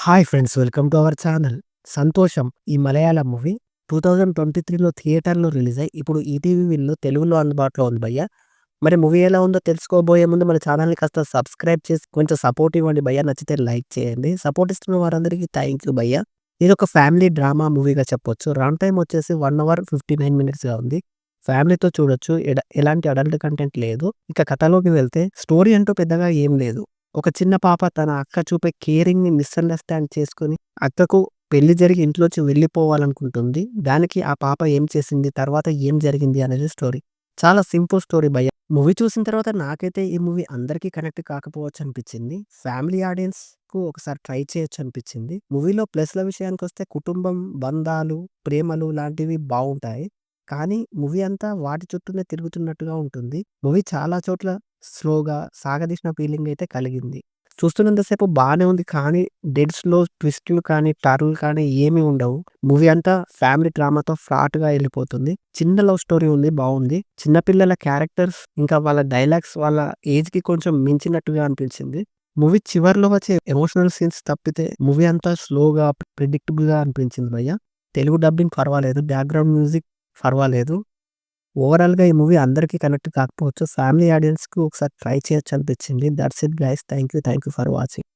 Hi friends, welcome to our channel. 'సంతోషం' ఈ Malayalam movie 2023లో థియేటర్‌లో రిలీజ్ అయ్యి ఇప్పుడు ఈటీవీ విన్‌లో తెలుగులో అందుబాటులో ఉంది భయ్యా. మరి మూవీ ఎలా ఉందో తెలుసుకోబోయే ముందు మన ఛానల్‌ని కాస్త సబ్స్క్రైబ్ చేసి కొంచెం సపోర్ట్ ఇవ్వండి భయ్యా. నచ్చితే లైక్ చేయండి. సపోర్ట్ ఇస్తున్న వారందరికీ థాంక్ యూ భయ్యా. ఇదొక ఫ్యామిలీ డ్రామా మూవీగా చెప్పొచ్చు. రన్ టైమ్ వచ్చేసి 1 అవర్ 59 మినిట్స్‌గా ఉంది. ఫ్యామిలీతో చూడొచ్చు. ఎలాంటి అడల్ట్ కంటెంట్ లేదు. ఇక కథలోకి వెళ్తే స్టోరీ అంటూ పెద్దగా ఏం లేదు. ఒక చిన్న పాప తన అక్క చూపే కేరింగ్‌ని మిస్‌అండర్‌స్టాండ్ చేసుకొని, అక్కకు పెళ్లి జరిగి ఇంట్లోంచి వెళ్ళిపోవాలనుకుంటుంది. దానికి ఆ పాప ఏం చేసింది? తర్వాత ఏం జరిగింది? అనేది స్టోరీ. చాలా సింపుల్ స్టోరీ భయ్యా. మూవీ చూసిన తర్వాత నాకైతే ఈ మూవీ అందరికీ కనెక్ట్ కాకపోవచ్చు అనిపించింది. ఫ్యామిలీ ఆడియన్స్‌కు ఒకసారి ట్రై చేయొచ్చు అనిపించింది. మూవీలో ప్లస్‌ల విషయానికొస్తే కుటుంబం, బంధాలు, ప్రేమలు లాంటివి బావుంటాయి. కానీ మూవీ అంతా వాటి చుట్టూనే తిరుగుతున్నట్టుగా ఉంటుంది. మూవీ చాలా చోట్ల స్లోగా సాగదీసిన ఫీలింగ్ అయితే కలిగింది. చూస్తున్నంత సేపు బానే ఉంది. కానీ డెడ్ స్లో ట్విస్ట్‌లు కానీ, టర్న్‌లు కానీ ఏమి ఉండవు. మూవీ అంతా ఫ్యామిలీ డ్రామాతో ఫ్లాట్‌గా ఎళ్ళిపోతుంది. చిన్న లవ్ స్టోరీ ఉంది, బావుంది. చిన్న పిల్లల క్యారెక్టర్స్ ఇంకా వాళ్ళ డైలాగ్స్ వాళ్ళ ఏజ్‌కి కొంచెం మించినట్టుగా అనిపించింది. మూవీ చివర్లో వచ్చే ఎమోషనల్ సీన్స్ తప్పితే మూవీ అంతా స్లోగా, ప్రిడిక్టబుల్‌గా అనిపించింది భయ్యా. తెలుగు డబ్బింగ్ పర్వాలేదు. బ్యాక్‌గ్రౌండ్ మ్యూజిక్ పర్వాలేదు. ఓవరాల్‌గా ఈ మూవీ అందరికీ కనెక్ట్ కాకపోవచ్చు. ఫ్యామిలీ ఆడియన్స్‌కి ఒకసారి ట్రై చేయొచ్చు అనిపించింది. That's it guys. Thank you for watching.